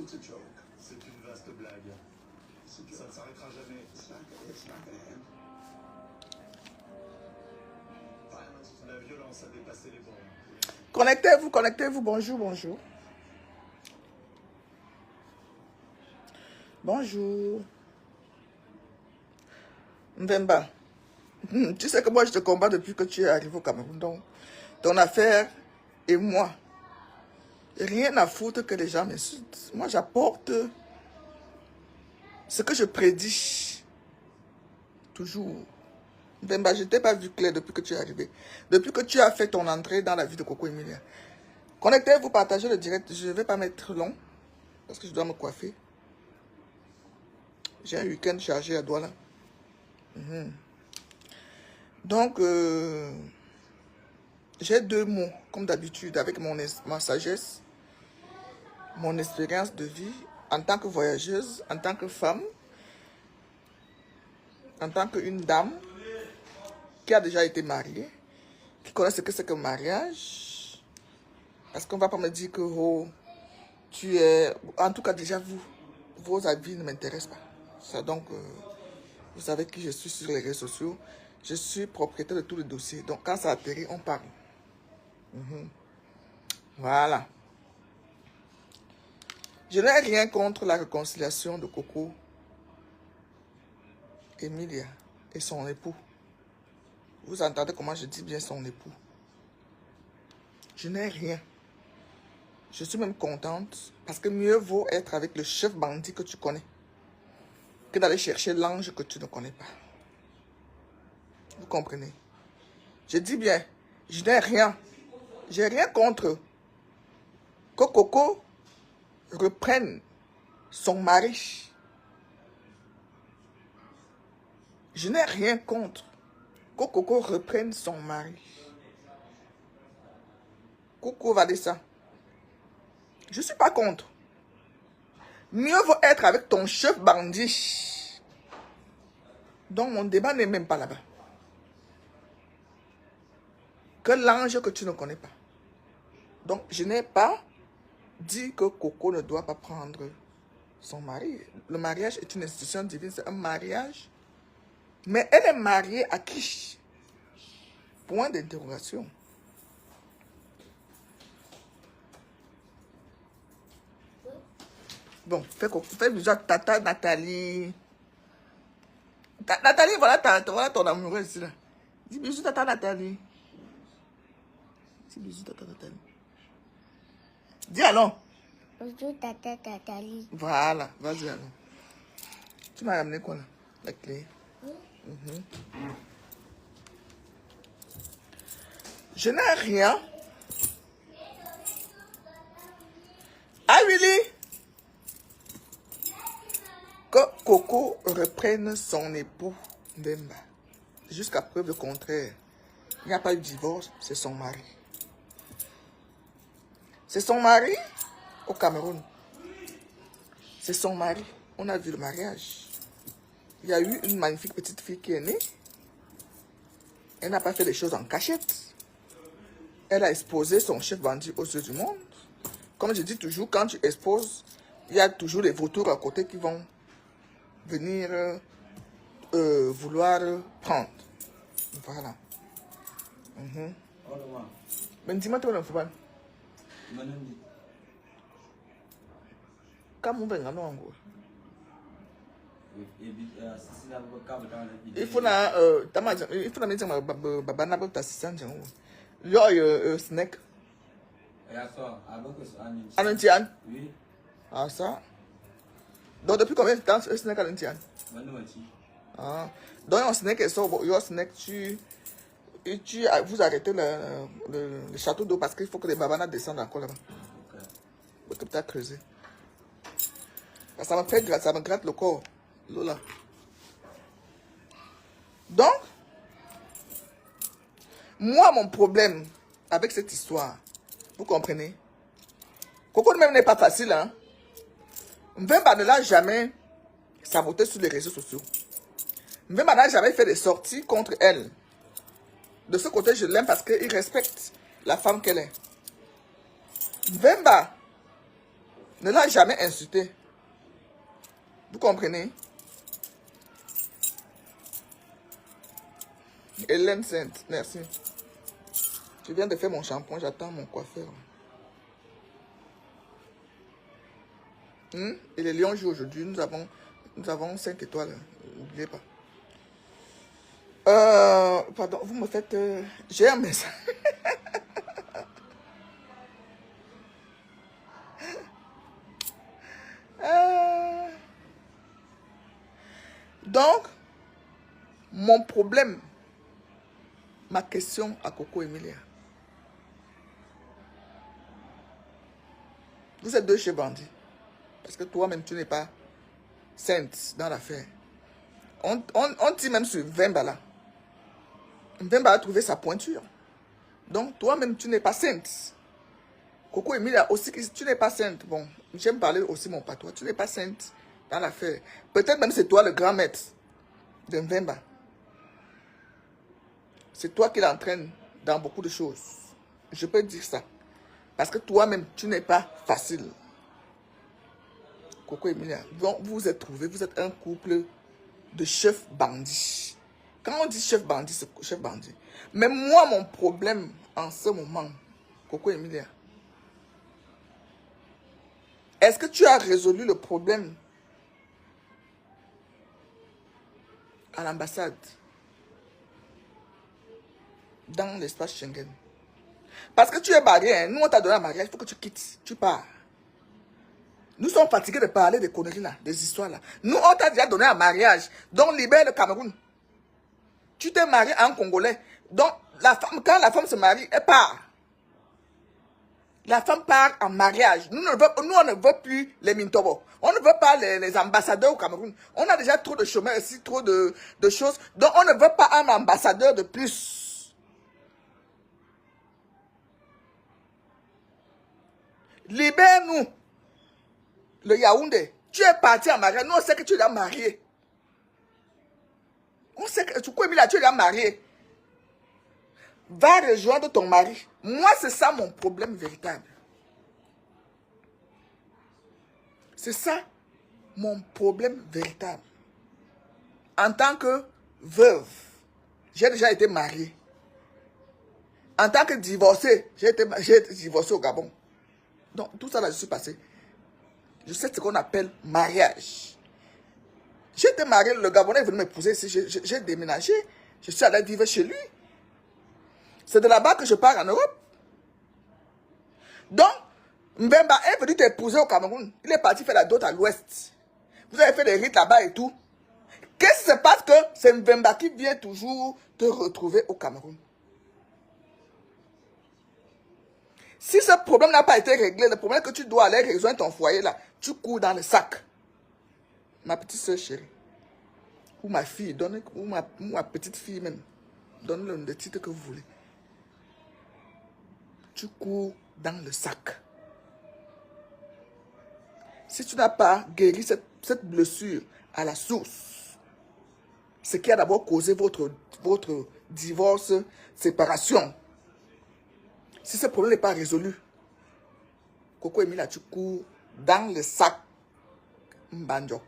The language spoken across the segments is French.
C'est une vaste blague. Ça ne s'arrêtera jamais. La violence a dépassé les bornes. Connectez-vous, bonjour, bonjour. Bonjour. Mbemba, tu sais que moi je te combats depuis que tu es arrivé au Cameroun. Donc, ton affaire et moi, rien à foutre que les gens m'insultent. Moi j'apporte ce que je prédis. Toujours. Mbemba, je ne t'ai pas vu clair depuis que tu es arrivé. Depuis que tu as fait ton entrée dans la vie de Coco Emilia. Connectez-vous, partagez le direct. Je ne vais pas mettre long parce que je dois me coiffer. J'ai un week-end chargé à Douala. Donc, j'ai deux mots, comme d'habitude, avec ma sagesse, mon expérience de vie en tant que voyageuse, en tant que femme, en tant qu'une dame qui a déjà été mariée, qui connaît ce que c'est que le mariage. Parce qu'on ne va pas me dire que oh, tu es... En tout cas, déjà, vos avis ne m'intéressent pas. Ça, donc, vous savez qui je suis sur les réseaux sociaux. Je suis propriétaire de tous les dossiers. Donc, quand ça atterrit, on parle. Voilà. Je n'ai rien contre la réconciliation de Coco, Emilia et son époux. Vous entendez comment je dis bien son époux. Je n'ai rien. Je suis même contente parce que mieux vaut être avec le chef bandit que tu connais que d'aller chercher l'ange que tu ne connais pas. Vous comprenez? Je dis bien, je n'ai rien. J'ai rien contre que Coco reprenne son mari. Je n'ai rien contre que Coco reprenne son mari. Coco va dire ça. Je ne suis pas contre. Mieux vaut être avec ton chef bandit. Donc mon débat n'est même pas là-bas. Que l'ange que tu ne connais pas. Donc je n'ai pas dit que Coco ne doit pas prendre son mari. Le mariage est une institution divine, c'est un mariage. Mais elle est mariée à qui? Point d'interrogation. Bon, fais bisous à Tata Nathalie. Nathalie, voilà ton amoureux ici. Là. Dis bisous Tata Nathalie. Dis bisous Tata Nathalie. Dis allons. Bonjour Tata Nathalie. Voilà, vas-y allons. Tu m'as ramené quoi là? La clé. Je n'ai rien. Ah Willy! Que Coco reprenne son époux Mbemba. Jusqu'à preuve du contraire. Il n'y a pas eu de divorce, c'est son mari. C'est son mari au Cameroun. C'est son mari. On a vu le mariage. Il y a eu une magnifique petite fille qui est née. Elle n'a pas fait les choses en cachette. Elle a exposé son chef bandit aux yeux du monde. Comme je dis toujours, quand tu exposes, il y a toujours les vautours à côté qui vont venir vouloir prendre. Voilà. Mais dis-moi toi, le football. Comment on va en gros? Il faut la mettre dans ta assistante. Il y a un snack. Anantian? Oui. Ah, ça? Donc, depuis combien de temps un snack Anantian? Ah. Donc, un snack est ça, un snack, vous arrêtez le château d'eau parce qu'il faut que les babanas descendent encore là-bas. Ok. Peut être creuser. Ça me gratte le corps. L'eau là. Donc, moi, mon problème avec cette histoire, vous comprenez? Coco même n'est pas facile, hein? Mbemba ne l'a jamais saboté sur les réseaux sociaux. Mbemba n'a jamais fait des sorties contre elle. De ce côté, je l'aime parce qu'il respecte la femme qu'elle est. Mbemba Ne l'a jamais insulté. Vous comprenez? Hélène Sainte, merci. Je viens de faire mon shampoing, j'attends mon coiffeur. Et les lions jouent aujourd'hui. Nous avons 5 étoiles. N'oubliez pas. Pardon, vous me faites... j'ai un message. Donc, mon problème, ma question à Coco Emilia. Vous êtes deux chez bandits. Parce que toi-même, tu n'es pas sainte dans l'affaire. On dit même sur Vemba là. Vemba a trouvé sa pointure. Donc, toi-même, tu n'es pas sainte. Coco Emilia aussi, tu n'es pas sainte. Bon, j'aime parler aussi mon patois. Tu n'es pas sainte dans l'affaire. Peut-être même c'est toi le grand maître de Vemba. C'est toi qui l'entraîne dans beaucoup de choses. Je peux dire ça. Parce que toi-même, tu n'es pas facile. Coco Emilia, donc vous vous êtes trouvés, vous êtes un couple de chefs bandits. Quand on dit chef bandit, c'est chef bandit. Mais moi, mon problème en ce moment, Coco Emilia, est-ce que tu as résolu le problème à l'ambassade dans l'espace Schengen? Parce que tu es barré, hein. Nous on t'a donné un mariage, il faut que tu quittes, tu pars. Nous sommes fatigués de parler des conneries là, des histoires là. Nous on t'a déjà donné un mariage, donc libère le Cameroun. Tu t'es marié à un Congolais, donc quand la femme se marie, elle part. La femme part en mariage. Nous, on ne veut plus les Mintobo. On ne veut pas les ambassadeurs au Cameroun. On a déjà trop de chômeurs ici, trop de choses. Donc on ne veut pas un ambassadeur de plus. Libère-nous. Le Yaoundé, tu es parti en mariage. Nous, on sait que tu es marié. On sait que tu es marié. Va rejoindre ton mari. Moi, c'est ça mon problème véritable. C'est ça mon problème véritable. En tant que veuve, j'ai déjà été mariée. En tant que divorcée, j'ai été divorcée au Gabon. Donc, tout ça là, je suis passé. Je sais ce qu'on appelle mariage. J'étais marié, le Gabonais est venu m'épouser ici. J'ai déménagé. Je suis allé vivre chez lui. C'est de là-bas que je pars en Europe. Donc, Mbemba est venu t'épouser au Cameroun. Il est parti faire la dot à l'ouest. Vous avez fait des rites là-bas et tout. Qu'est-ce qui se passe que c'est Mbemba qui vient toujours te retrouver au Cameroun? Si ce problème n'a pas été réglé, le problème que tu dois aller rejoindre ton foyer là, tu cours dans le sac. Ma petite soeur chérie. Ou ma fille, ou ma petite fille même. Donne-le le titre que vous voulez. Tu cours dans le sac. Si tu n'as pas guéri cette blessure à la source, ce qui a d'abord causé votre divorce, séparation, si ce problème n'est pas résolu, Coco Emilia, tu cours dans le sac Mbandjok.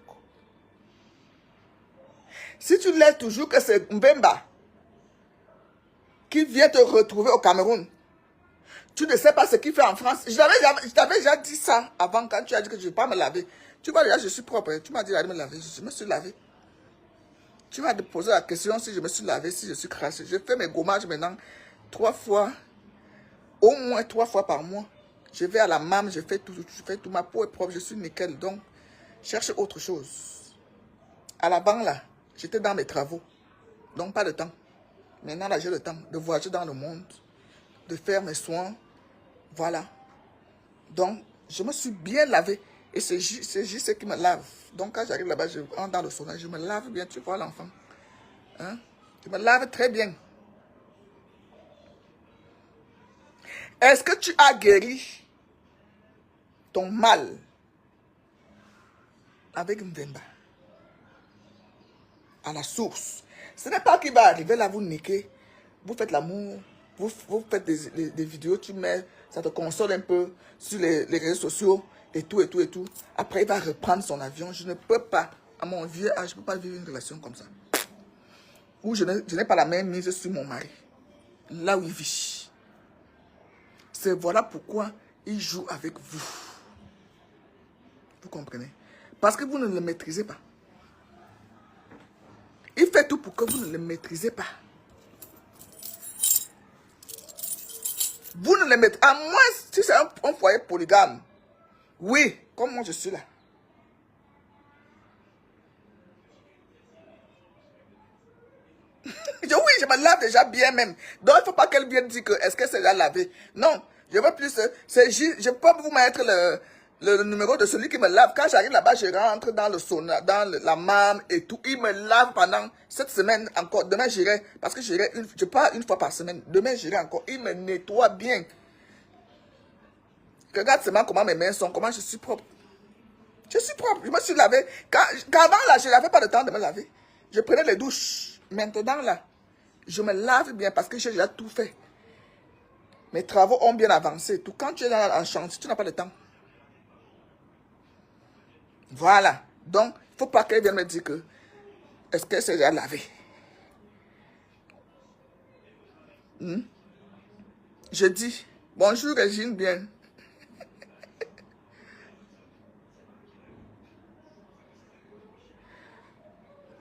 Si tu laisses toujours que c'est Mbemba qui vient te retrouver au Cameroun, tu ne sais pas ce qu'il fait en France. Je t'avais déjà dit ça avant quand tu as dit que je ne vais pas me laver. Tu vois déjà, je suis propre. Tu m'as dit d'aller me laver. Je me suis lavé. Tu m'as posé la question si je me suis lavé, si je suis crassé. Je fais mes gommages maintenant 3 fois, au moins 3 fois par mois. Je vais à la MAM, je fais tout, ma peau est propre, je suis nickel. Donc, cherche autre chose. À l'avant là, j'étais dans mes travaux. Donc, pas de temps. Maintenant là, j'ai le temps de voyager dans le monde, de faire mes soins. Voilà. Donc, je me suis bien lavé. Et c'est juste ce qui me lave. Donc, quand j'arrive là-bas, je rentre dans le sauna, je me lave bien. Tu vois l'enfant. Hein? Je me lave très bien. Est-ce que tu as guéri ton mal avec Mbemba? À la source. Ce n'est pas qu'il va arriver là, vous niquer. Vous faites l'amour. Vous faites des vidéos, tu mets, ça te console un peu sur les réseaux sociaux. et tout, et tout, et tout. Après, il va reprendre son avion. Je ne peux pas, à mon vieux âge, je ne peux pas vivre une relation comme ça. Où je n'ai pas la même mise sur mon mari. Là où il vit. C'est voilà pourquoi il joue avec vous. Vous comprenez? Parce que vous ne le maîtrisez pas. Il fait tout pour que vous ne le maîtrisez pas. Vous ne le maîtrisez pas. À moins si c'est un foyer polygame. Oui, comme moi je suis là. Oui, je me lave déjà bien même. Donc, il ne faut pas qu'elle vienne dire que est-ce que c'est déjà lavé. Non, je veux plus. Je peux vous mettre le numéro de celui qui me lave. Quand j'arrive là-bas, je rentre dans le sauna, dans la marne et tout. Il me lave pendant cette semaine encore. Demain, j'irai. Parce que je pars une fois par semaine. Demain, j'irai encore. Il me nettoie bien. Regarde seulement comment mes mains sont, comment je suis propre. Je suis propre. Je me suis lavé. Qu'avant, là, je n'avais pas le temps de me laver. Je prenais les douches. Maintenant, là, je me lave bien parce que j'ai déjà tout fait. Mes travaux ont bien avancé. Tout. Quand tu es en chantier, tu n'as pas le temps. Voilà. Donc, il ne faut pas qu'elle vienne me dire que est-ce qu'elle s'est déjà lavée. Je dis, bonjour Régine, bien.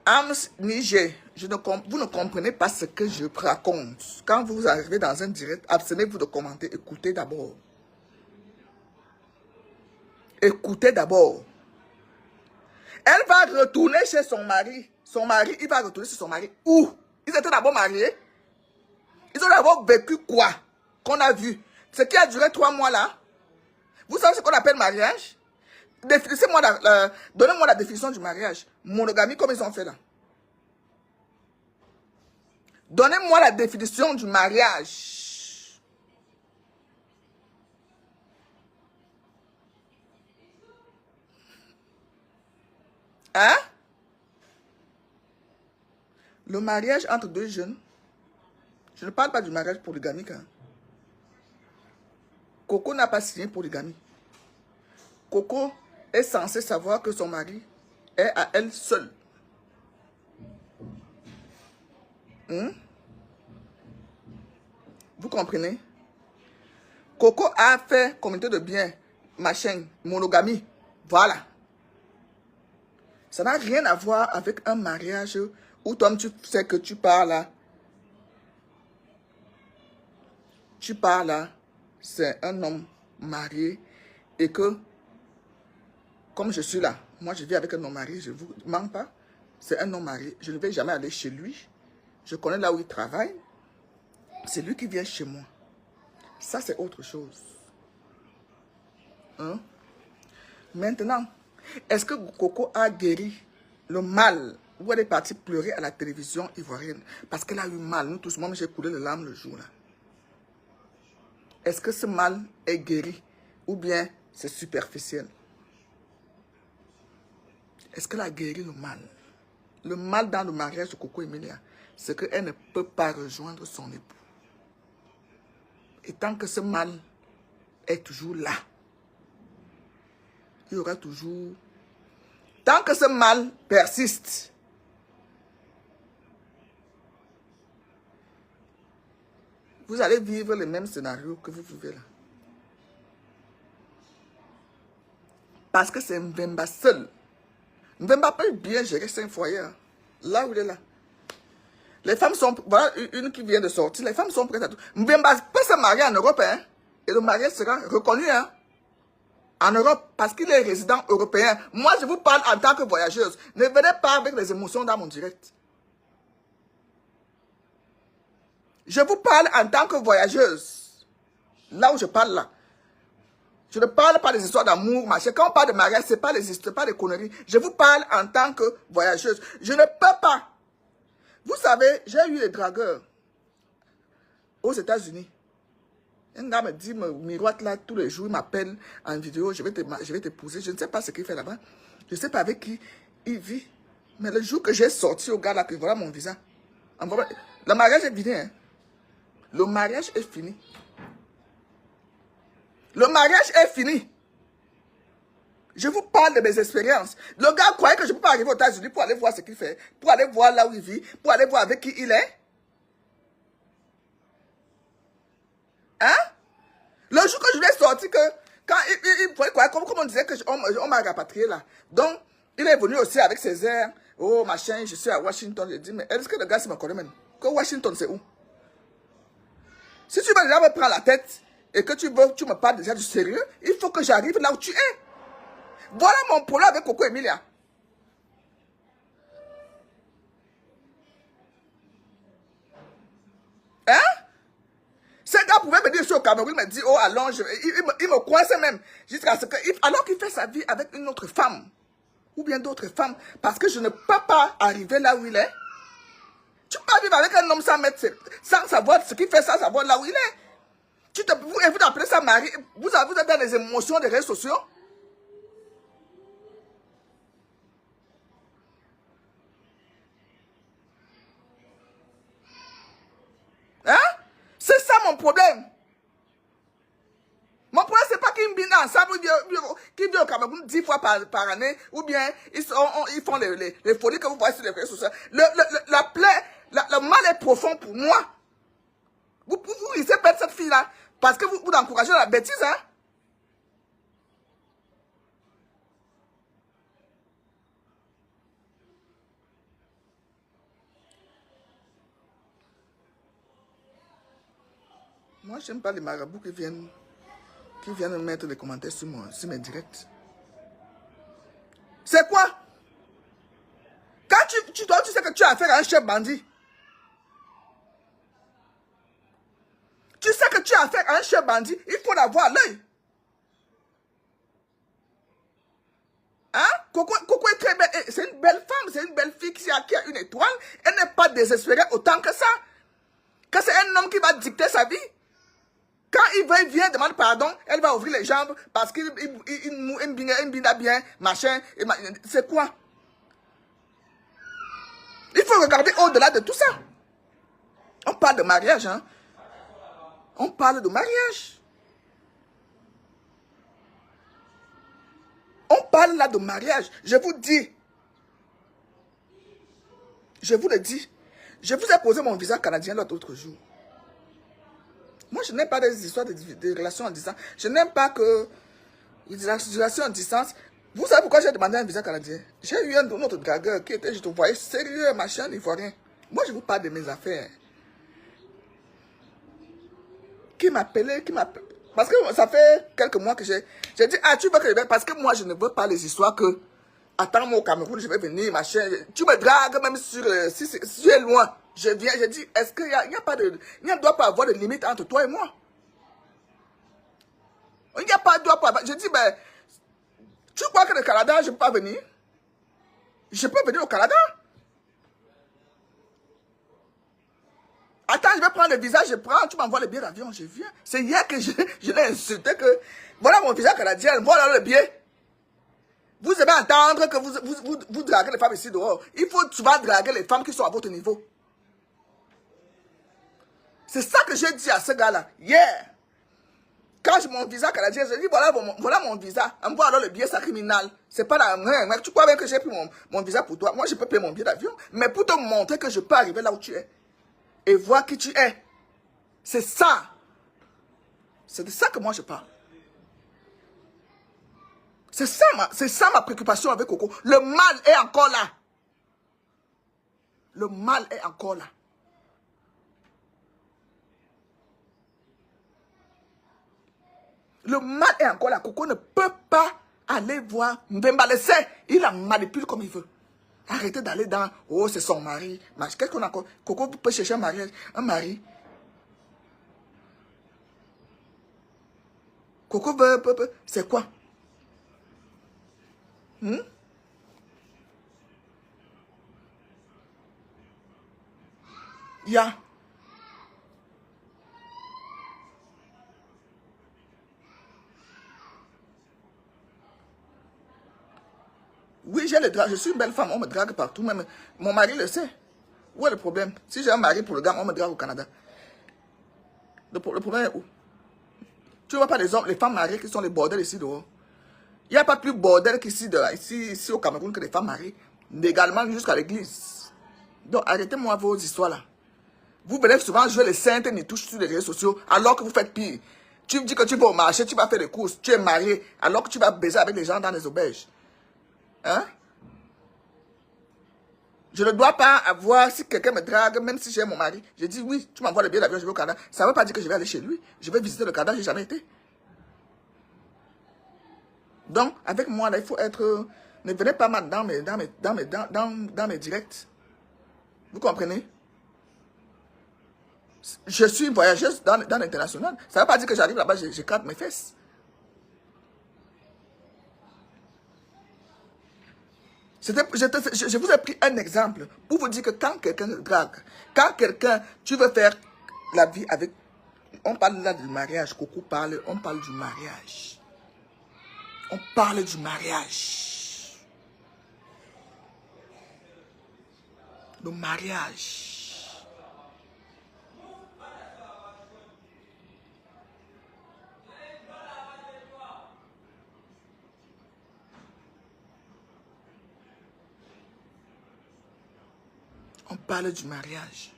Ams Niger, vous ne comprenez pas ce que je raconte. Quand vous arrivez dans un direct, abstenez-vous de commenter. Écoutez d'abord. Écoutez d'abord. Elle va retourner chez son mari. Son mari, il va retourner chez son mari. Où? Ils étaient d'abord mariés. Ils ont d'abord vécu quoi? Qu'on a vu. Ce qui a duré 3 mois là. Vous savez ce qu'on appelle mariage? Donnez-moi la définition du mariage. Monogamie, comme ils ont fait là. Donnez-moi la définition du mariage. Hein? Le mariage entre deux jeunes. Je ne parle pas du mariage polygamique. Hein. Coco n'a pas signé polygamie. Coco est censée savoir que son mari est à elle seule. Vous comprenez? Coco a fait communauté de biens, machin, monogamie. Voilà. Ça n'a rien à voir avec un mariage où toi tu sais que tu pars là. Tu pars là, c'est un homme marié et que, comme je suis là, moi je vis avec un homme marié, je ne vous mens pas, c'est un homme marié, je ne vais jamais aller chez lui, je connais là où il travaille, c'est lui qui vient chez moi. Ça c'est autre chose. Hein? Maintenant, est-ce que Coco a guéri le mal où elle est partie pleurer à la télévision ivoirienne parce qu'elle a eu mal? Nous tous, moi j'ai coulé les larmes le jour là. Est-ce que ce mal est guéri ou bien c'est superficiel? Est-ce qu'elle a guéri le mal? Le mal dans le mariage de Coco Emilia, c'est qu'elle ne peut pas rejoindre son époux. Et tant que ce mal est toujours là, il y aura toujours... Tant que ce mal persiste, vous allez vivre les mêmes scénarios que vous vivez là. Parce que c'est Mbemba seul. Mbemba peut bien gérer 5 foyers. Hein. Là où il est là. Les femmes sont... Voilà une qui vient de sortir. Les femmes sont prêtes à tout. Mbemba peut se marier en Europe. Hein, et le mariage sera reconnu. Hein, en Europe. Parce qu'il est résident européen. Moi, je vous parle en tant que voyageuse. Ne venez pas avec les émotions dans mon direct. Je vous parle en tant que voyageuse. Là où je parle là. Je ne parle pas des histoires d'amour, machin. Quand on parle de mariage, ce n'est pas les histoires, pas les conneries. Je vous parle en tant que voyageuse. Je ne peux pas. Vous savez, j'ai eu les dragueurs aux États-Unis. Un gars me dit, me miroite là tous les jours, il m'appelle en vidéo, je vais t'épouser. Je ne sais pas ce qu'il fait là-bas. Je ne sais pas avec qui il vit. Mais le jour que j'ai sorti au gars là, que voilà mon visa. Le mariage est fini. Hein. Le mariage est fini. Le mariage est fini. Je vous parle de mes expériences. Le gars croyait que je ne peux pas arriver aux États-Unis pour aller voir ce qu'il fait, pour aller voir là où il vit, pour aller voir avec qui il est. Hein? Le jour que je lui ai sorti que, quand il croyait, comme on disait qu'on m'a rapatrié là. Donc, il est venu aussi avec ses airs. Oh, machin, je suis à Washington. Je dis, mais est-ce que le gars, c'est me connaît même? Que Washington, c'est où? Si tu veux déjà me prendre la tête et que tu me parles déjà du sérieux, il faut que j'arrive là où tu es. Voilà mon problème avec Coco Emilia. Hein? Ce gars pouvait me dire, je suis au Cameroun, il me dit, oh, allons, il me coinçait même. Jusqu'à ce que, alors qu'il fait sa vie avec une autre femme, ou bien d'autres femmes, parce que je ne peux pas arriver là où il est. Tu peux pas vivre avec un homme sans savoir ce qu'il fait, sans savoir là où il est. Vous appelez ça mari, vous êtes dans les émotions des réseaux sociaux. Hein? C'est ça mon problème. Mon problème, c'est pas qu'ils viennent ensemble, qu'ils viennent au Cameroun 10 fois par année, ou bien ils font les folies que vous voyez sur les réseaux sociaux. Le mal est profond pour moi. Vous laissez perdre cette fille-là, parce que vous encouragez la bêtise, hein? Moi, j'aime pas les marabouts qui viennent mettre des commentaires sur mes directs. C'est quoi? Quand tu sais que tu as affaire à un chef bandit. Tu sais que tu as affaire à un chef bandit, il faut l'avoir à l'œil. Hein? Coco est très belle. C'est une belle femme, c'est une belle fille qui a une étoile. Elle n'est pas désespérée autant que ça. Que c'est un homme qui va dicter sa vie. Quand il vient demander pardon, elle va ouvrir les jambes parce qu'il bien, machin. C'est quoi? Il faut regarder au-delà de tout ça. On parle de mariage, hein? On parle de mariage. On parle là de mariage. Je vous dis. Je vous le dis. Je vous ai posé mon visa canadien l'autre jour. Moi, je n'aime pas des histoires de relations en distance. Je n'aime pas que les relations en distance. Vous savez pourquoi j'ai demandé un visa canadien? J'ai eu un autre dragueur qui était, je te voyais sérieux, machin, ivoirien. Moi, je vous parle de mes affaires. Qui m'appelait. Parce que ça fait quelques mois que j'ai dit, ah, tu veux que je vienne? Parce que moi, je ne veux pas les histoires que, attends-moi au Cameroun, je vais venir, machin. Tu me dragues même si tu es loin. Je viens, je dis, est-ce qu'il n'y ne doit pas avoir de limite entre toi et moi? Il n'y a pas de doit pas. Je dis, ben, tu crois que le Canada, je ne peux pas venir? Je peux venir au Canada? Attends, je vais prendre le visa, je prends, tu m'envoies le billet d'avion, je viens. C'est hier que je l'ai insulté que, voilà mon visa canadien, voilà le billet. Vous devez entendre que vous draguez les femmes ici dehors. Il faut souvent draguer les femmes qui sont à votre niveau. C'est ça que j'ai dit à ce gars-là. Yeah. Quand j'ai mon visa canadien, je dis voilà mon visa. Envoie alors le billet, c'est criminel. C'est pas la main. Tu crois bien que j'ai pris mon visa pour toi. Moi, je peux payer mon billet d'avion. Mais pour te montrer que je peux arriver là où tu es. Et voir qui tu es. C'est ça. C'est de ça que moi je parle. C'est ça ma préoccupation avec Coco. Le mal est encore là. Le mal est encore là. Le mal est encore là. Coco ne peut pas aller voir Mbemba. Il la manipule comme il veut. Arrêtez d'aller dans, oh, c'est son mari. Qu'est-ce qu'on a encore? Coco peut chercher un mari. Coco veut, c'est quoi? Yeah. Oui, j'ai le drague. Je suis une belle femme. On me drague partout. Même mon mari le sait. Où est le problème? Si j'ai un mari pour le gars, on me drague au Canada. Le problème est où? Tu ne vois pas les hommes, les femmes mariées qui sont les bordels ici dehors. Il n'y a pas plus bordel qu'ici ici au Cameroun que les femmes mariées. Légalement jusqu'à l'église. Donc arrêtez-moi vos histoires là. Vous venez souvent jouer les saintes et les touches sur les réseaux sociaux alors que vous faites pire. Tu me dis que tu vas au marché, tu vas faire des courses, tu es marié alors que tu vas baiser avec les gens dans les auberges. Hein? Je ne dois pas avoir, si quelqu'un me drague, même si j'ai mon mari, je dis oui, tu m'envoies le billet d'avion, je vais au Canada. Ça ne veut pas dire que je vais aller chez lui. Je vais visiter le Canada, je n'ai jamais été. Donc, avec moi, là, il faut être... Ne venez pas mal dans mes directs. Vous comprenez? Je suis voyageuse dans l'international. Ça ne veut pas dire que j'arrive là-bas, j'écrase mes fesses. Je vous ai pris un exemple pour vous dire que quand quelqu'un drague, quand quelqu'un, tu veux faire la vie avec... On parle là du mariage, Coco parle, on parle du mariage. On parle du mariage. Le mariage. On parle du mariage.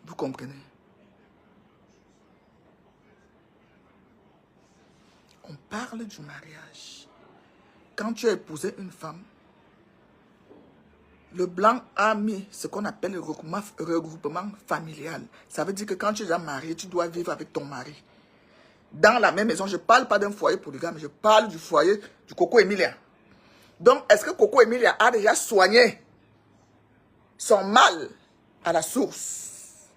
Vous comprenez? On parle du mariage. Quand tu as épousé une femme, le blanc a mis ce qu'on appelle le regroupement familial. Ça veut dire que quand tu es déjà marié, tu dois vivre avec ton mari. Dans la même maison, je ne parle pas d'un foyer polygame, je parle du foyer du Coco Emilia. Donc, est-ce que Coco Emilia a déjà soigné son mal à la source?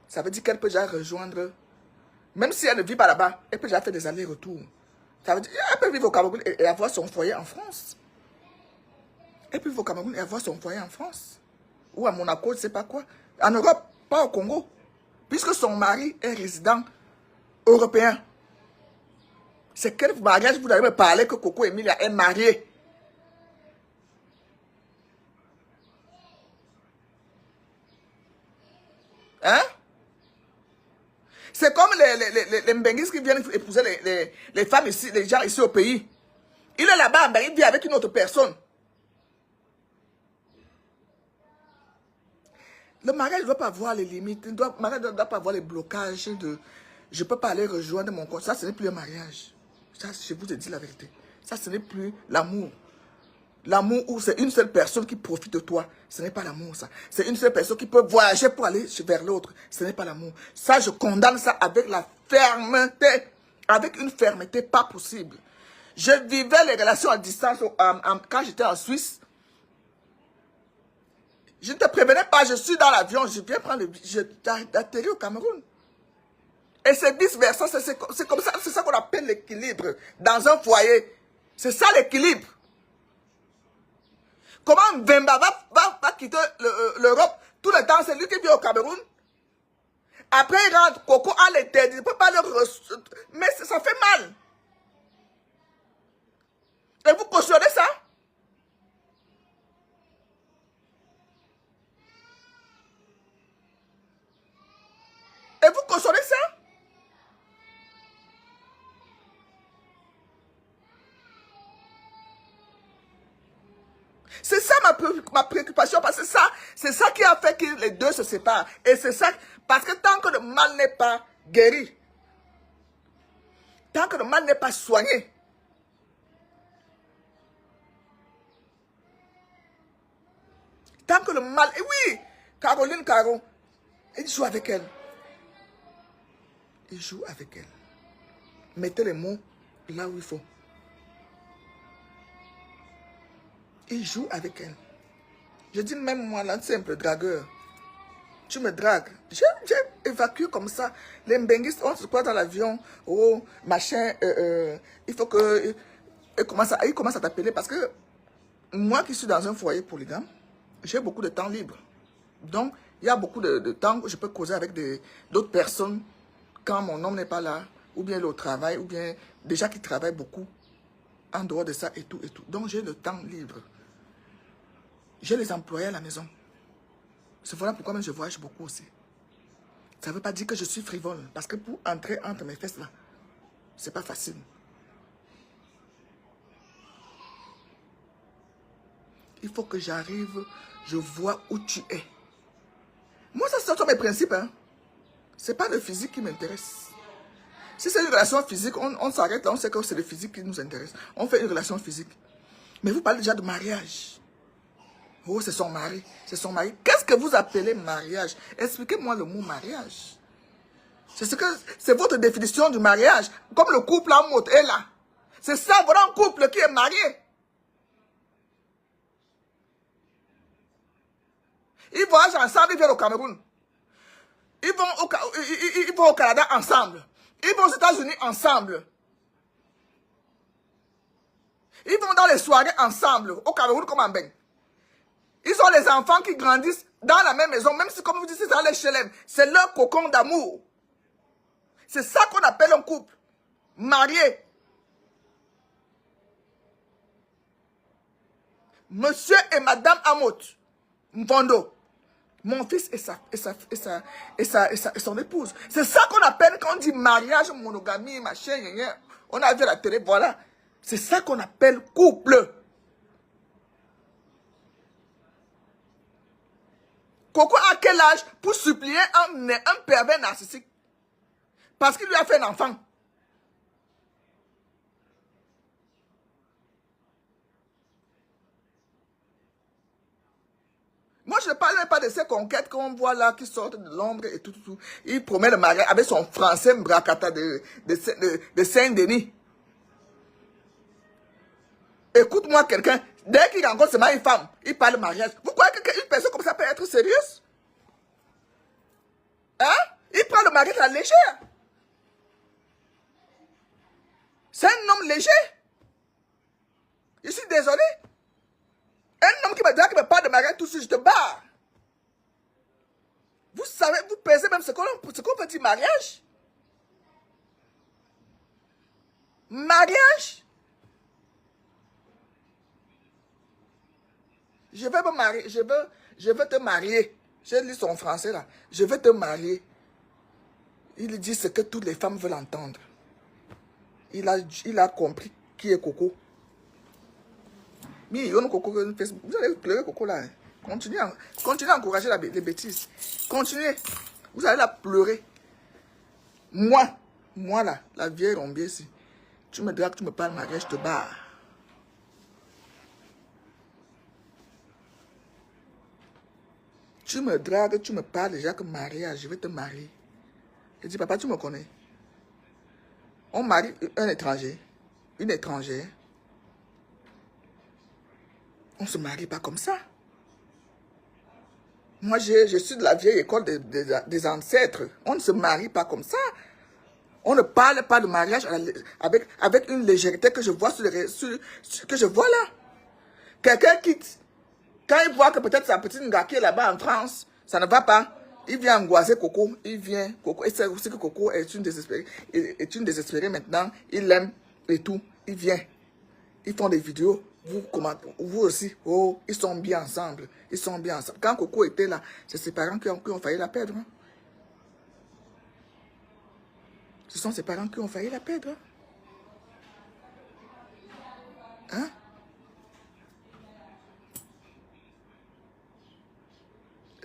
Ça veut dire qu'elle peut déjà rejoindre, même si elle ne vit pas là-bas, elle peut déjà faire des allers-retours. Ça veut dire qu'elle peut vivre au Cameroun et avoir son foyer en France. Elle peut vivre au Cameroun et avoir son foyer en France. Ou à Monaco, je ne sais pas quoi. En Europe, pas au Congo. Puisque son mari est résident européen. C'est quel mariage vous allez me parler que Coco Emilia est mariée? Hein? C'est comme les Mbenguis qui viennent épouser les femmes ici, les gens ici au pays. Il est là-bas, mais il vit avec une autre personne. Le mariage ne doit pas avoir les limites. Le mariage ne doit pas avoir les blocages de... Je ne peux pas aller rejoindre mon compte. Ça, ce n'est plus un mariage. Ça, je vous ai dit la vérité. Ça, ce n'est plus l'amour. L'amour où c'est une seule personne qui profite de toi. Ce n'est pas l'amour, ça. C'est une seule personne qui peut voyager pour aller vers l'autre. Ce n'est pas l'amour. Ça, je condamne ça avec la fermeté. Avec une fermeté pas possible. Je vivais les relations à distance quand j'étais en Suisse. Je ne te prévenais pas, je suis dans l'avion, je viens prendre le... J'atterris au Cameroun. Et c'est vice-versa, c'est comme ça, c'est ça qu'on appelle l'équilibre. Dans un foyer, c'est ça l'équilibre. Comment Mbemba va quitter l'Europe tout le temps, c'est lui qui vient au Cameroun. Après, il rentre, Coco a les têtes, il ne peut pas le... Mais ça fait mal. Et vous cautionnez ça? Et vous cautionnez ça? C'est ça ma préoccupation, parce que c'est ça qui a fait que les deux se séparent. Et c'est ça, parce que tant que le mal n'est pas guéri, tant que le mal n'est pas soigné, tant que le mal... Et oui, Caroline Caro, il joue avec elle. Il joue avec elle. Mettez les mots là où il faut. Il joue avec elle. Je dis même moi, là, simple dragueur. Tu me dragues. J'ai évacué comme ça. Les Mbenguistes, on se croit dans l'avion. Oh, machin. Il faut que... Il commence à t'appeler parce que moi qui suis dans un foyer polygame, j'ai beaucoup de temps libre. Donc, il y a beaucoup de temps où je peux causer avec d'autres personnes quand mon homme n'est pas là, ou bien il est au travail, ou bien déjà qui travaille beaucoup en dehors de ça et tout et tout. Donc, j'ai le temps libre. J'ai les employés à la maison. C'est voilà pourquoi même je voyage beaucoup aussi. Ça ne veut pas dire que je suis frivole. Parce que pour entrer entre mes fesses là, C'est pas facile. Il faut que j'arrive, je vois où tu es. Moi, ça, ce sont mes principes. Hein. Ce n'est pas le physique qui m'intéresse. Si c'est une relation physique, on s'arrête là, on sait que c'est le physique qui nous intéresse. On fait une relation physique. Mais vous parlez déjà de mariage. Oh, c'est son mari. C'est son mari. Qu'est-ce que vous appelez mariage? Expliquez-moi le mot mariage. C'est votre définition du mariage. Comme le couple en mode est là. C'est ça, voilà un couple qui est marié. Ils voyagent ensemble, ils viennent au Cameroun. Ils vont au Canada ensemble. Ils vont aux États-Unis ensemble. Ils vont dans les soirées ensemble, au Cameroun comme en Ben. Ils ont les enfants qui grandissent dans la même maison, même si, comme vous dites, c'est dans les HLM. C'est leur cocon d'amour. C'est ça qu'on appelle un couple. Marié. Monsieur et Madame Amot Mvondo. Mon fils et son épouse. C'est ça qu'on appelle quand on dit mariage, monogamie, machin, on a vu à la télé, voilà. C'est ça qu'on appelle couple. Coco a quel âge pour supplier un pervers narcissique? Parce qu'il lui a fait un enfant. Moi, je ne parle pas de ces conquêtes qu'on voit là, qui sortent de l'ombre et tout. Il promet le mariage avec son français bracata de Saint-Denis. Écoute-moi quelqu'un, dès qu'il rencontre seulement une femme, il parle de mariage. Vous croyez qu'une personne comme ça peut être sérieuse? Hein? Il prend le mariage à la légère. C'est un homme léger. Je suis désolé. Un homme qui me parle de mariage tout de suite, je te barre. Vous savez, vous pensez même ce qu'on peut dire mariage? Mariage? Je veux me marier, je veux te marier. J'ai lu son français là. Je veux te marier. Il dit ce que toutes les femmes veulent entendre. Il a compris qui est Coco. Mais Coco, vous allez pleurer Coco là. Hein. Continuez à encourager les bêtises. Continuez. Vous allez la pleurer. Moi là, la vieille rombier ici. Tu me dragues, tu me parles mariage, je te barre. Tu me dragues, tu me parles déjà que mariage, je vais te marier. Je dis, papa, tu me connais. On marie un étranger, une étrangère. On ne se marie pas comme ça. Moi, je suis de la vieille école des ancêtres. On ne se marie pas comme ça. On ne parle pas de mariage avec une légèreté que je vois que je vois là. Quelqu'un quitte. Quand il voit que peut-être sa petite gars qui est là-bas en France, ça ne va pas. Il vient angoisser Coco. Il vient. Coco. Et c'est aussi que Coco est une désespérée maintenant. Il l'aime et tout. Il vient. Ils font des vidéos. Vous aussi. Oh, ils sont bien ensemble. Ils sont bien ensemble. Quand Coco était là, c'est ses parents qui ont failli la perdre. Hein? Ce sont ses parents qui ont failli la perdre. Hein?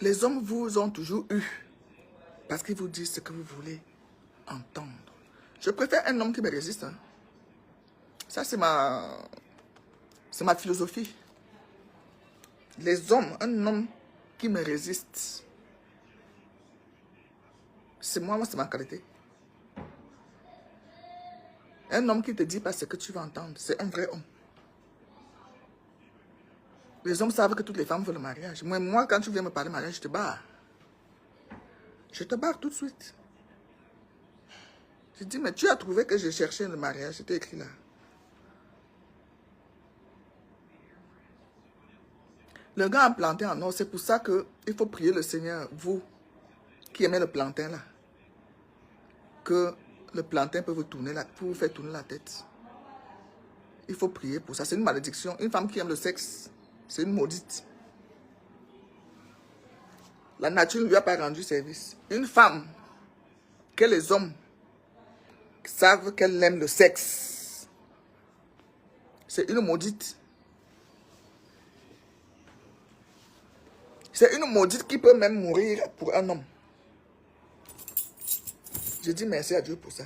Les hommes vous ont toujours eu parce qu'ils vous disent ce que vous voulez entendre. Je préfère un homme qui me résiste. Hein. Ça, c'est ma philosophie. Les hommes, un homme qui me résiste, c'est moi c'est ma qualité. Un homme qui te dit pas ce que tu veux entendre, c'est un vrai homme. Les hommes savent que toutes les femmes veulent le mariage. Moi, quand tu viens me parler de mariage, je te barre. Je te barre tout de suite. Je dis, mais tu as trouvé que je cherchais le mariage. C'était écrit là. Le gars a planté en or. C'est pour ça qu'il faut prier le Seigneur, vous qui aimez le plantain là, que le plantain peut vous faire tourner la tête. Il faut prier pour ça. C'est une malédiction. Une femme qui aime le sexe, c'est une maudite. La nature ne lui a pas rendu service. Une femme que les hommes savent qu'elle aime le sexe. C'est une maudite. C'est une maudite qui peut même mourir pour un homme. Je dis merci à Dieu pour ça.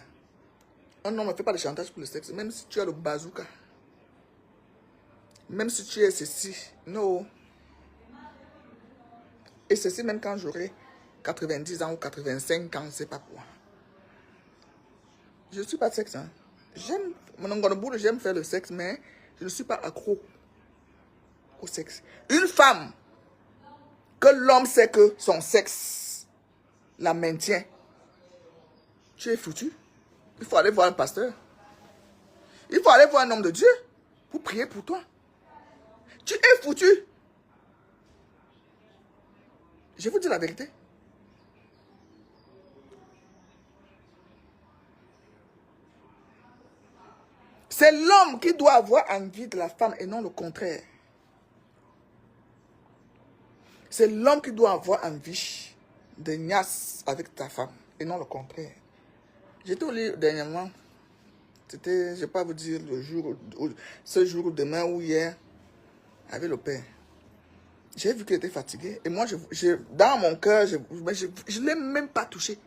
Un homme ne fait pas de chantage pour le sexe, même si tu as le bazooka. Même si tu es ceci. Non. Et ceci même quand j'aurai 90 ans ou 85 ans, c'est pas quoi. Je ne suis pas de sexe. Hein. J'aime faire le sexe, mais je ne suis pas accro au sexe. Une femme, que l'homme sait que son sexe la maintient, tu es foutu. Il faut aller voir un pasteur. Il faut aller voir un homme de Dieu pour prier pour toi. Tu es foutu. Je vous dis la vérité. C'est l'homme qui doit avoir envie de la femme et non le contraire. C'est l'homme qui doit avoir envie de niasse avec ta femme et non le contraire. J'étais au lit dernièrement. C'était, je ne vais pas vous dire le jour, ce jour ou demain ou hier, avec le père. J'ai vu qu'il était fatigué. Et moi, dans mon cœur, je ne l'ai même pas touché.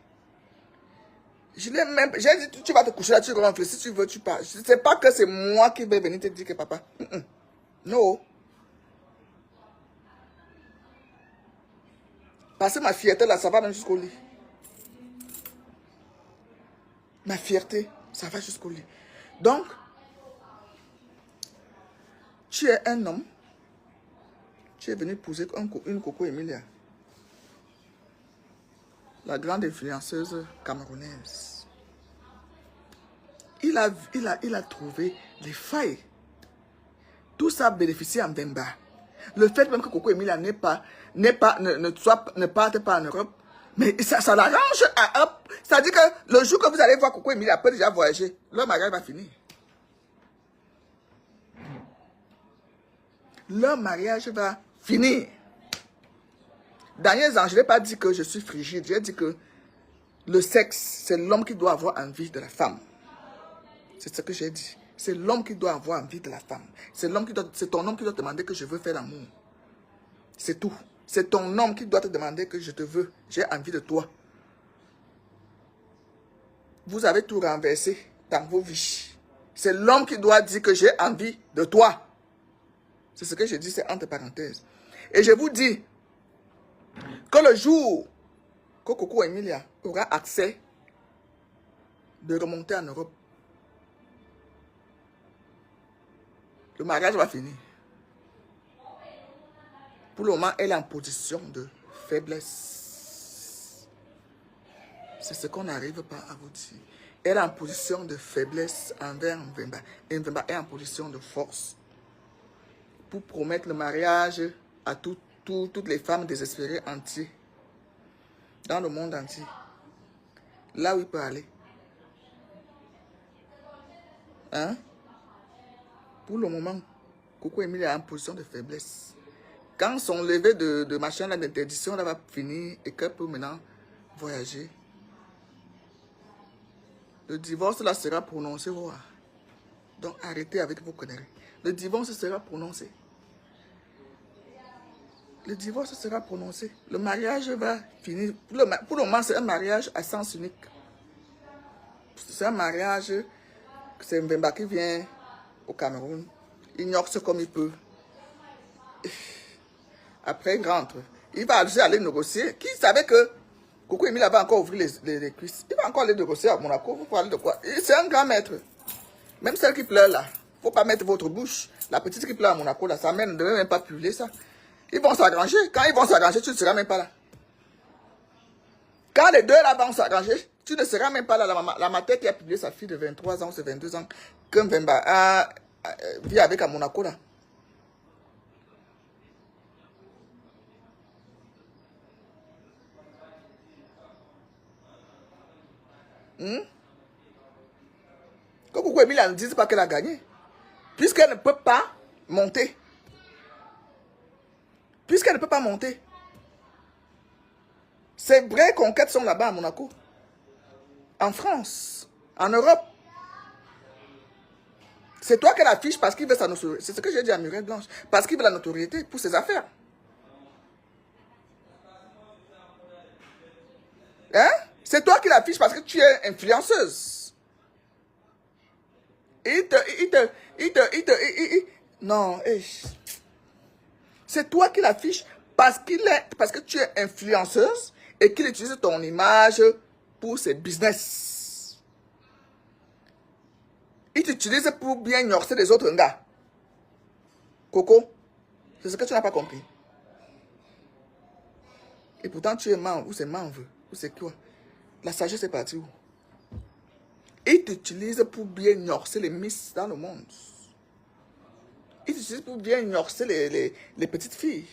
J'ai dit, tu vas te coucher là, tu rentres. Si tu veux, tu pars. Je ne sais pas que c'est moi qui vais venir te dire que papa. Non. Parce que ma fierté, là, ça va même jusqu'au lit. Ma fierté, ça va jusqu'au lit. Donc, tu es un homme. Tu es venu épouser une Coco Emilia. La grande influenceuse camerounaise. Il a trouvé les failles. Tout ça bénéficie en Mbemba. Le fait même que Coco Emilia ne parte pas en Europe, mais ça l'arrange à up. C'est-à-dire que le jour que vous allez voir Coco Emilia peut déjà voyager, leur mariage va finir. Leur mariage va finir. Daniel, je n'ai pas dit que je suis frigide. J'ai dit que le sexe, c'est l'homme qui doit avoir envie de la femme. C'est ce que j'ai dit. C'est l'homme qui doit avoir envie de la femme. C'est ton homme qui doit te demander que je veux faire l'amour. C'est tout. C'est ton homme qui doit te demander que je te veux. J'ai envie de toi. Vous avez tout renversé dans vos vies. C'est l'homme qui doit dire que j'ai envie de toi. C'est ce que je dis, c'est entre parenthèses. Et je vous dis que le jour que Coco Emilia aura accès de remonter en Europe, le mariage va finir. Pour le moment, elle est en position de faiblesse. C'est ce qu'on n'arrive pas à vous dire. Elle est en position de faiblesse envers Mbemba. Et Mbemba est en position de force pour promettre le mariage à toutes les femmes désespérées entières dans le monde entier. Là où il peut aller. Hein? Pour le moment, Coco Emilia est en position de faiblesse. Quand son levé de machin d'interdiction va finir et qu'elle peut maintenant voyager, le divorce là sera prononcé. Voilà. Donc arrêtez avec vos conneries. Le divorce sera prononcé. Le divorce sera prononcé. Le mariage va finir. Pour le moment, c'est un mariage à sens unique. C'est un mariage. C'est Mbemba qui vient au Cameroun. Il ignore comme il peut. Après, il rentre. Il va aller négocier. Qui savait que Coco Emilia va encore ouvrir les cuisses? Il va encore aller négocier à Monaco. Vous parlez de quoi? C'est un grand maître. Même celle qui pleure là. Il ne faut pas mettre votre bouche. La petite qui pleure à Monaco là, sa mère ne devait même pas publier ça. Ils vont s'arranger. Quand ils vont s'arranger, tu ne seras même pas là. Quand les deux là vont s'arranger, tu ne seras même pas là. La mater qui a publié sa fille de 23 ans ou 22 ans, que Mbemba vit avec à Monaco là. Que Coco Emilia ne dise pas qu'elle a gagné. Puisqu'elle ne peut pas monter. Puisqu'elle ne peut pas monter. Ces vraies conquêtes sont là-bas à Monaco. En France. En Europe. C'est toi qui l'affiche parce qu'il veut sa notoriété. C'est ce que j'ai dit à Muriel Blanche. Parce qu'il veut la notoriété pour ses affaires. Hein? C'est toi qui l'affiche parce que tu es influenceuse. Non, c'est toi qui l'affiche parce que tu es influenceuse et qu'il utilise ton image pour ses business. Il t'utilise pour bien ignorer les autres gars. Coco, c'est ce que tu n'as pas compris. Et pourtant tu es membre, ou c'est membre, ou c'est quoi? La sagesse est partie où? Il t'utilise pour bien ignorer les miss dans le monde. Il t'utilise pour bien ignorer les petites filles.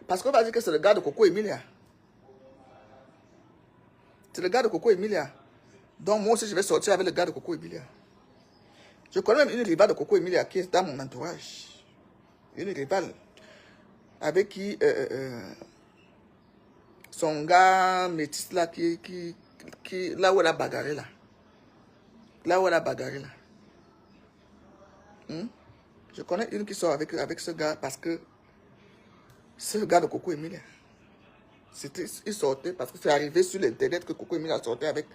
Parce qu'on va dire que c'est le gars de Coco Emilia. C'est le gars de Coco Emilia. Donc moi aussi je vais sortir avec le gars de Coco Emilia. Je connais même une rivale de Coco Emilia qui est dans mon entourage. Une rivale avec qui son gars métis là qui là où elle a bagarré là. Là où elle a bagarré là. Je connais une qui sort avec ce gars parce que ce gars de Coco Emilia. Il sortait parce que c'est arrivé sur l'internet que Coco Emilia sortait avec.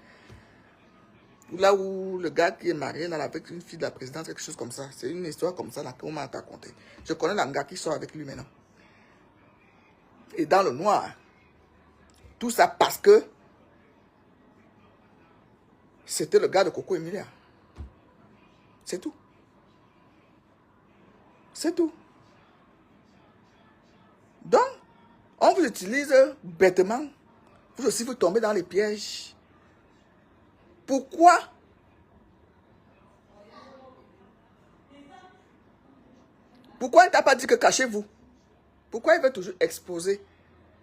Là où le gars qui est marié là, avec une fille de la présidence, quelque chose comme ça. C'est une histoire comme ça qu'on m'a raconté. Je connais le gars qui sort avec lui maintenant. Et dans le noir. Tout ça parce que c'était le gars de Coco Emilia. C'est tout. C'est tout. Donc, on vous utilise bêtement. Vous aussi, vous tombez dans les pièges. Pourquoi? Pourquoi il ne t'a pas dit que cachez-vous? Pourquoi il veut toujours exposer?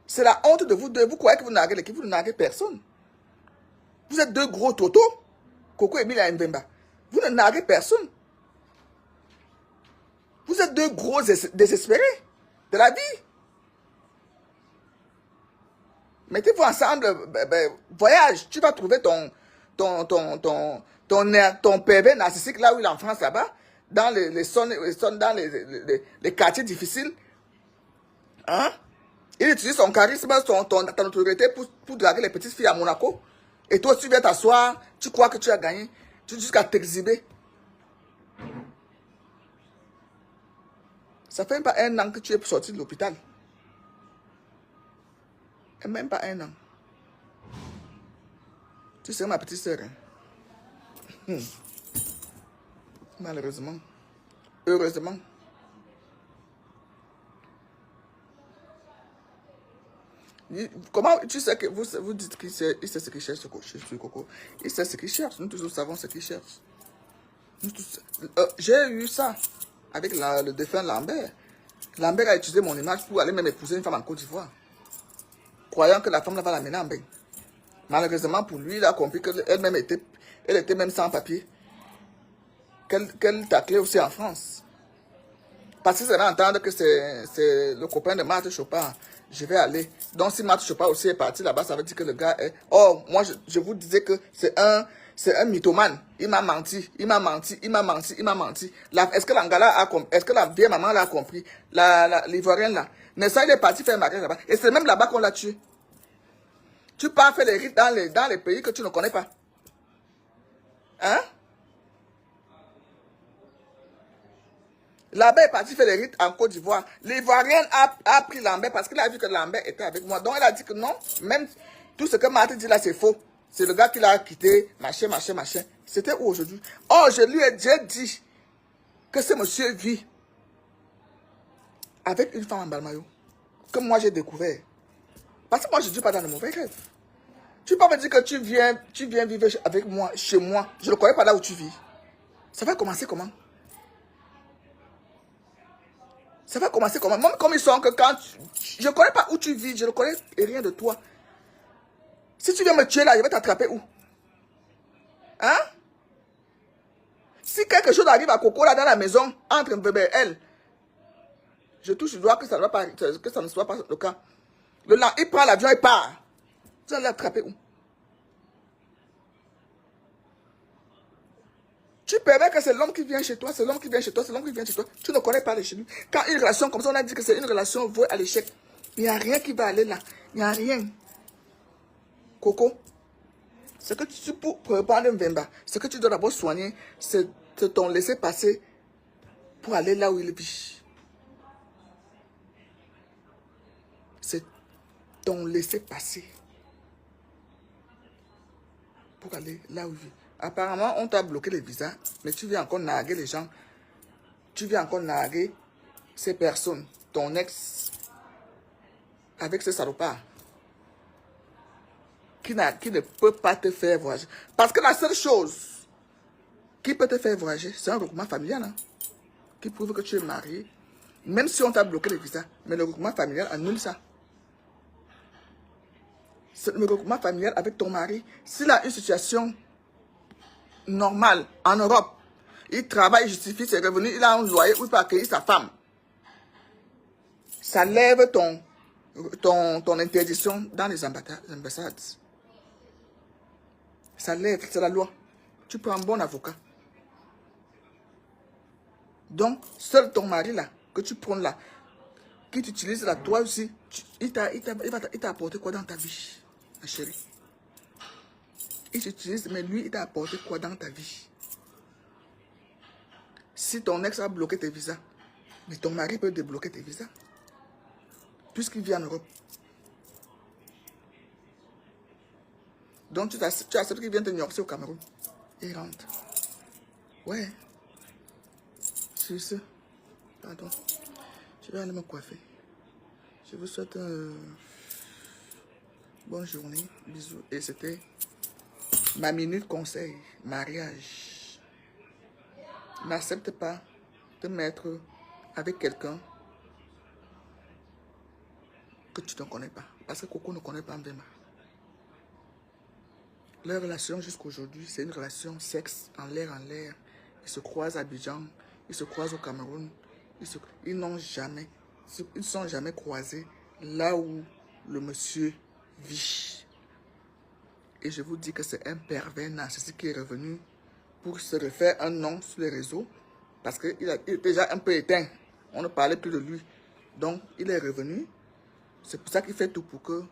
C'est la honte de vous deux. Vous croyez que vous narguez l'équipe, vous ne narguez personne. Vous êtes deux gros totos. Coco et Mila Mbemba. Vous ne narguez personne. Vous êtes deux gros désespérés de la vie. Mettez-vous ensemble, voyage. Tu vas trouver ton PV narcissique là où il est en France là-bas, dans les zones, dans les quartiers difficiles. Hein? Il utilise son charisme, ta autorité pour draguer les petites filles à Monaco. Et toi, tu viens t'asseoir, tu crois que tu as gagné, tu jusqu'à t'exhiber. Ça fait même pas 1 an que tu es sorti de l'hôpital. Et même pas 1 an. Tu sais, ma petite sœur. Hein? Malheureusement. Heureusement. Comment tu sais que vous dites qu'il sait ce qu'il cherche sur Coco? Il sait ce qu'il cherche. Nous tous savons ce qu'il cherche. J'ai eu ça avec le défunt Lambert. Lambert a utilisé mon image pour aller même épouser une femme en Côte d'Ivoire. Croyant que la femme va l'amener en bain. Malheureusement pour lui, il a compris qu'elle-même était même sans papier. Qu'elle taclait aussi en France. Parce que ça va entendre que c'est le copain de Marthe Chopin. Je vais aller. Donc si Marthe Chopin aussi est parti là-bas, ça veut dire que le gars est... Oh, moi je vous disais que c'est un mythomane. Il m'a menti. Est-ce que l'Angala a compris? Est-ce que la vieille maman l'a compris? L'Ivoirienne là. Mais ça, il est parti faire un mariage là-bas. Et c'est même là-bas qu'on l'a tué. Tu pars faire les rites dans les pays que tu ne connais pas. Hein? Lambert est parti faire les rites en Côte d'Ivoire. L'Ivoirienne a pris Lambert parce qu'il a vu que Lambert était avec moi. Donc elle a dit que non, même tout ce que Marthe dit là, c'est faux. C'est le gars qui l'a quitté, machin. C'était où aujourd'hui? Oh, j'ai dit que ce monsieur vit avec une femme en balmaillot. Que moi j'ai découvert. Parce que moi je ne dis pas dans le mauvais rêve. Tu peux me dire que tu viens vivre avec moi, chez moi. Je ne connais pas là où tu vis. Ça va commencer comment? Ça va commencer comment? Même comme ils sont que quand... Je ne connais pas où tu vis, je ne connais rien de toi. Si tu viens me tuer là, je vais t'attraper où? Hein? Si quelque chose arrive à Coco là dans la maison, entre bébé et elle, je touche le doigt que ça ne soit pas le cas. Il prend l'avion et part. Tu vas l'attraper où? Tu permets que c'est l'homme qui vient chez toi, c'est l'homme qui vient chez toi, c'est l'homme qui vient chez toi. Tu ne connais pas les chez lui. Quand une relation comme ça, on a dit que c'est une relation vouée à l'échec. Il n'y a rien qui va aller là. Il n'y a rien. Coco, ce que tu pour prendre un vemba, ce que tu dois d'abord soigner, c'est ton laisser passer pour aller là où il vit. C'est ton laisser passer pour aller là où il vit. Apparemment, on t'a bloqué les visas, mais tu viens encore narguer les gens. Tu viens encore narguer ces personnes, ton ex, avec ce salopard, qui ne peut pas te faire voyager. Parce que la seule chose qui peut te faire voyager, c'est un regroupement familial, hein, qui prouve que tu es marié, même si on t'a bloqué les visas. Mais le regroupement familial annule ça. Le regroupement familial avec ton mari, s'il a une situation normale en Europe, il travaille, il justifie ses revenus, il a un loyer où il peut accueillir sa femme. Ça lève ton interdiction dans les ambassades. Ça lève, c'est la loi. Tu prends un bon avocat. Donc, seul ton mari là, que tu prends là, qui t'utilise là, toi aussi, il t'a apporté quoi dans ta vie, ma chérie? Il t'utilise, mais lui, il t'a apporté quoi dans ta vie? Si ton ex a bloqué tes visas, mais ton mari peut débloquer tes visas, puisqu'il vit en Europe. Donc, tu acceptes qu'il vienne te nuancer au Cameroun. Il rentre. Ouais. C'est ça. Pardon. Je vais aller me coiffer. Je vous souhaite bonne journée. Bisous. Et c'était ma minute conseil. Mariage. N'accepte pas de mettre avec quelqu'un que tu ne connais pas. Parce que Coco ne connaît pas Mbemba. Leur relation jusqu'à aujourd'hui, c'est une relation sexe en l'air. Ils se croisent à Abidjan, ils se croisent au Cameroun. Ils ne sont jamais croisés là où le monsieur vit. Et je vous dis que c'est un pervers narcissique qui est revenu pour se refaire un nom sur les réseaux. Parce qu'il est déjà un peu éteint. On ne parlait plus de lui. Donc, il est revenu. C'est pour ça qu'il fait tout pour que